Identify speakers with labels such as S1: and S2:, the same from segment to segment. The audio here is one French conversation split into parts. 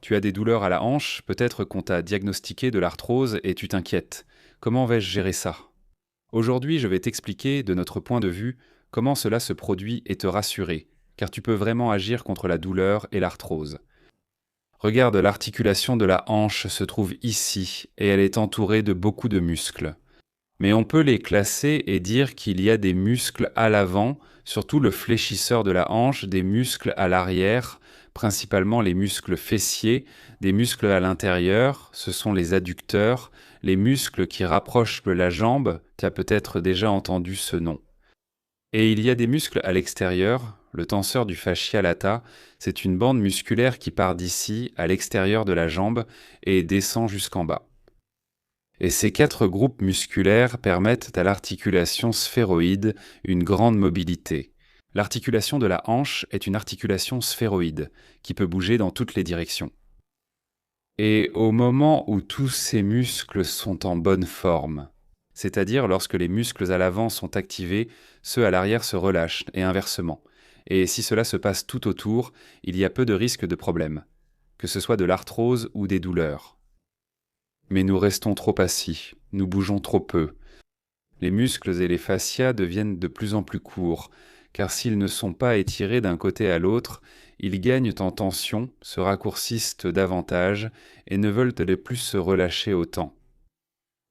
S1: Tu as des douleurs à la hanche, peut-être qu'on t'a diagnostiqué de l'arthrose et tu t'inquiètes. Comment vais-je gérer ça? Aujourd'hui, je vais t'expliquer, de notre point de vue, comment cela se produit et te rassurer, car tu peux vraiment agir contre la douleur et l'arthrose. Regarde, l'articulation de la hanche se trouve ici et elle est entourée de beaucoup de muscles. Mais on peut les classer et dire qu'il y a des muscles à l'avant, surtout le fléchisseur de la hanche, des muscles à l'arrière, principalement les muscles fessiers, des muscles à l'intérieur, ce sont les adducteurs, les muscles qui rapprochent la jambe, tu as peut-être déjà entendu ce nom. Et il y a des muscles à l'extérieur, le tenseur du fascia lata, c'est une bande musculaire qui part d'ici, à l'extérieur de la jambe, et descend jusqu'en bas. Et ces 4 groupes musculaires permettent à l'articulation sphéroïde une grande mobilité. L'articulation de la hanche est une articulation sphéroïde, qui peut bouger dans toutes les directions. Et au moment où tous ces muscles sont en bonne forme, c'est-à-dire lorsque les muscles à l'avant sont activés, ceux à l'arrière se relâchent, et inversement. Et si cela se passe tout autour, il y a peu de risque de problème, que ce soit de l'arthrose ou des douleurs. Mais nous restons trop assis, nous bougeons trop peu. Les muscles et les fascias deviennent de plus en plus courts, car s'ils ne sont pas étirés d'un côté à l'autre, ils gagnent en tension, se raccourcissent davantage et ne veulent plus se relâcher autant.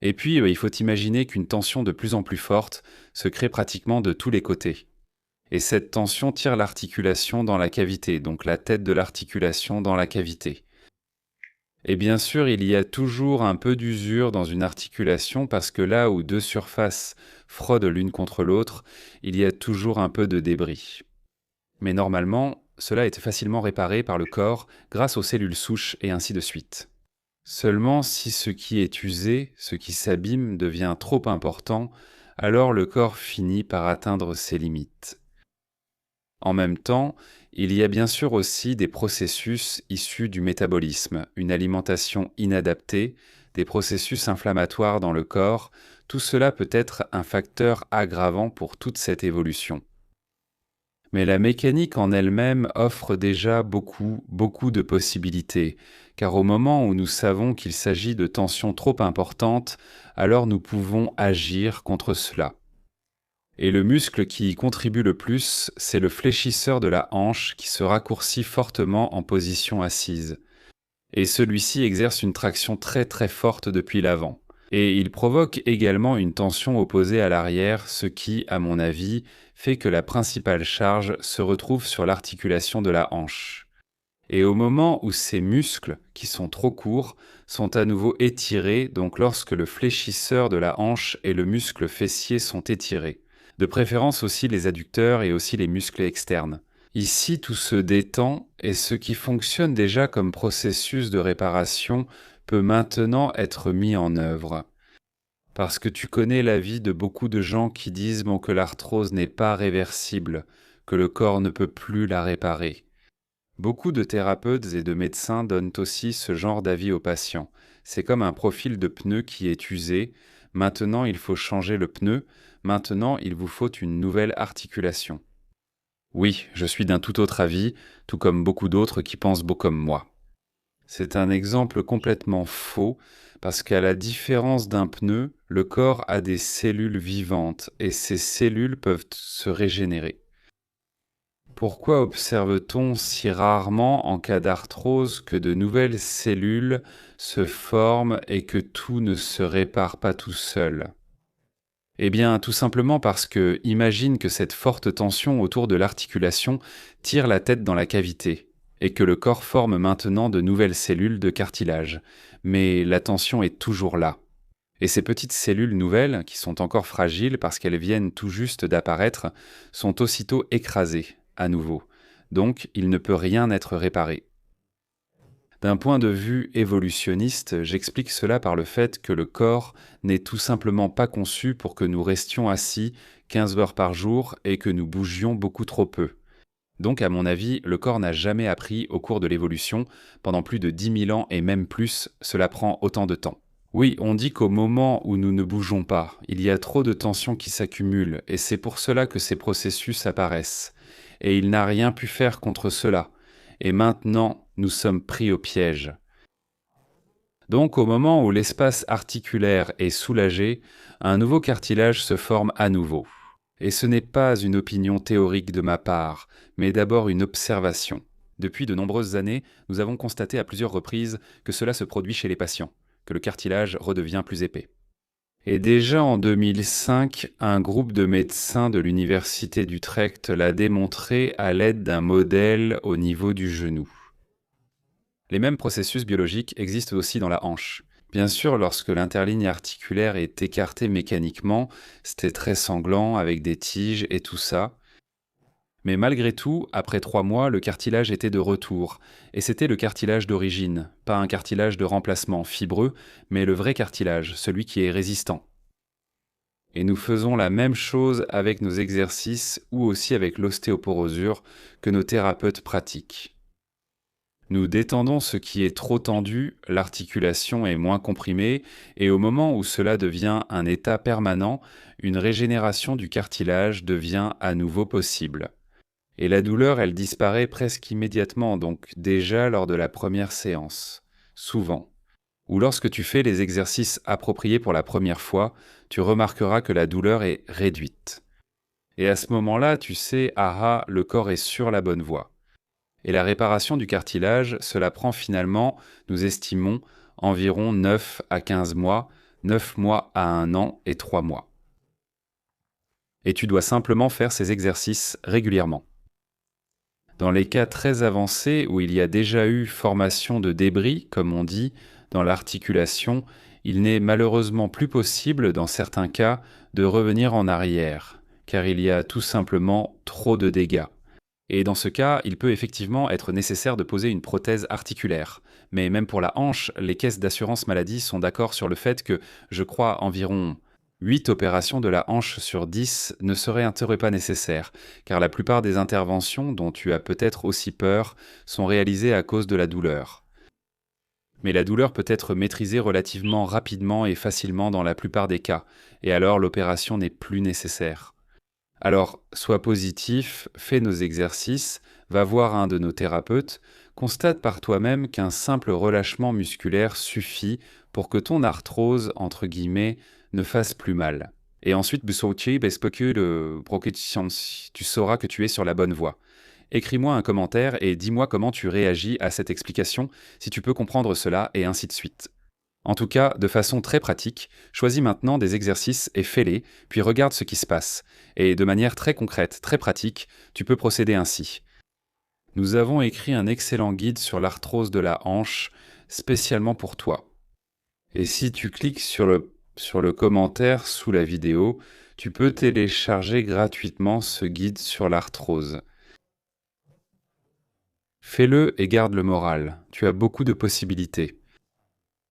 S1: Et puis, il faut imaginer qu'une tension de plus en plus forte se crée pratiquement de tous les côtés. Et cette tension tire l'articulation dans la cavité, donc la tête de l'articulation dans la cavité. Et bien sûr, il y a toujours un peu d'usure dans une articulation parce que là où 2 surfaces frottent l'une contre l'autre, il y a toujours un peu de débris. Mais normalement, cela est facilement réparé par le corps grâce aux cellules souches et ainsi de suite. Seulement si ce qui est usé, ce qui s'abîme devient trop important, alors le corps finit par atteindre ses limites. En même temps, il y a bien sûr aussi des processus issus du métabolisme, une alimentation inadaptée, des processus inflammatoires dans le corps, tout cela peut être un facteur aggravant pour toute cette évolution. Mais la mécanique en elle-même offre déjà beaucoup de possibilités, car au moment où nous savons qu'il s'agit de tensions trop importantes, alors nous pouvons agir contre cela. Et le muscle qui y contribue le plus, c'est le fléchisseur de la hanche qui se raccourcit fortement en position assise. Et celui-ci exerce une traction très forte depuis l'avant. Et il provoque également une tension opposée à l'arrière, ce qui, à mon avis, fait que la principale charge se retrouve sur l'articulation de la hanche. Et au moment où ces muscles, qui sont trop courts, sont à nouveau étirés, donc lorsque le fléchisseur de la hanche et le muscle fessier sont étirés, de préférence aussi les adducteurs et aussi les muscles externes. Ici, tout se détend et ce qui fonctionne déjà comme processus de réparation peut maintenant être mis en œuvre. Parce que tu connais l'avis de beaucoup de gens qui disent que l'arthrose n'est pas réversible, que le corps ne peut plus la réparer. Beaucoup de thérapeutes et de médecins donnent aussi ce genre d'avis aux patients. C'est comme un profil de pneu qui est usé. Maintenant, il faut changer le pneu. Maintenant, il vous faut une nouvelle articulation. Oui, je suis d'un tout autre avis, tout comme beaucoup d'autres qui pensent beau comme moi. C'est un exemple complètement faux, parce qu'à la différence d'un pneu, le corps a des cellules vivantes, et ces cellules peuvent se régénérer. Pourquoi observe-t-on si rarement en cas d'arthrose que de nouvelles cellules se forment et que tout ne se répare pas tout seul ? Eh bien, tout simplement parce que, imagine que cette forte tension autour de l'articulation tire la tête dans la cavité, et que le corps forme maintenant de nouvelles cellules de cartilage. Mais la tension est toujours là. Et ces petites cellules nouvelles, qui sont encore fragiles parce qu'elles viennent tout juste d'apparaître, sont aussitôt écrasées, à nouveau. Donc, il ne peut rien être réparé. D'un point de vue évolutionniste, j'explique cela par le fait que le corps n'est tout simplement pas conçu pour que nous restions assis 15 heures par jour et que nous bougions beaucoup trop peu. Donc, à mon avis, le corps n'a jamais appris au cours de l'évolution, pendant plus de 10 000 ans et même plus, cela prend autant de temps. Oui, on dit qu'au moment où nous ne bougeons pas, il y a trop de tensions qui s'accumulent, et c'est pour cela que ces processus apparaissent. Et il n'a rien pu faire contre cela. et maintenant nous sommes pris au piège. Donc au moment où l'espace articulaire est soulagé, un nouveau cartilage se forme à nouveau. Et ce n'est pas une opinion théorique de ma part, mais d'abord une observation. Depuis de nombreuses années, nous avons constaté à plusieurs reprises que cela se produit chez les patients, que le cartilage redevient plus épais. Et déjà en 2005, un groupe de médecins de l'université d'Utrecht l'a démontré à l'aide d'un modèle au niveau du genou. Les mêmes processus biologiques existent aussi dans la hanche. Bien sûr, lorsque l'interligne articulaire est écartée mécaniquement, c'était très sanglant avec des tiges et tout ça. Mais malgré tout, après 3 mois, le cartilage était de retour. Et c'était le cartilage d'origine, pas un cartilage de remplacement fibreux, mais le vrai cartilage, celui qui est résistant. Et nous faisons la même chose avec nos exercices ou aussi avec l'ostéoporosure que nos thérapeutes pratiquent. Nous détendons ce qui est trop tendu, l'articulation est moins comprimée, et au moment où cela devient un état permanent, une régénération du cartilage devient à nouveau possible. Et la douleur, elle disparaît presque immédiatement, donc déjà lors de la première séance, souvent. Ou lorsque tu fais les exercices appropriés pour la première fois, tu remarqueras que la douleur est réduite. Et à ce moment-là, tu sais, ah, le corps est sur la bonne voie. Et la réparation du cartilage, cela prend finalement, nous estimons, environ 9 à 15 mois, 9 mois à 1 an et 3 mois. Et tu dois simplement faire ces exercices régulièrement. Dans les cas très avancés où il y a déjà eu formation de débris, comme on dit, dans l'articulation, il n'est malheureusement plus possible, dans certains cas, de revenir en arrière, car il y a tout simplement trop de dégâts. Et dans ce cas, il peut effectivement être nécessaire de poser une prothèse articulaire. Mais même pour la hanche, les caisses d'assurance maladie sont d'accord sur le fait que, je crois, environ 8 opérations de la hanche sur 10 ne seraient pas nécessaires, car la plupart des interventions, dont tu as peut-être aussi peur, sont réalisées à cause de la douleur. Mais la douleur peut être maîtrisée relativement rapidement et facilement dans la plupart des cas, et alors l'opération n'est plus nécessaire. Alors, sois positif, fais nos exercices, va voir un de nos thérapeutes, constate par toi-même qu'un simple relâchement musculaire suffit pour que ton arthrose, entre guillemets, ne fasse plus mal. Et ensuite, tu sauras que tu es sur la bonne voie. Écris-moi un commentaire et dis-moi comment tu réagis à cette explication, si tu peux comprendre cela, et ainsi de suite. En tout cas, de façon très pratique, choisis maintenant des exercices et fais-les, puis regarde ce qui se passe. Et de manière très concrète, très pratique, tu peux procéder ainsi. Nous avons écrit un excellent guide sur l'arthrose de la hanche, spécialement pour toi. Et si tu cliques sur le commentaire sous la vidéo, tu peux télécharger gratuitement ce guide sur l'arthrose. Fais-le et garde le moral, tu as beaucoup de possibilités.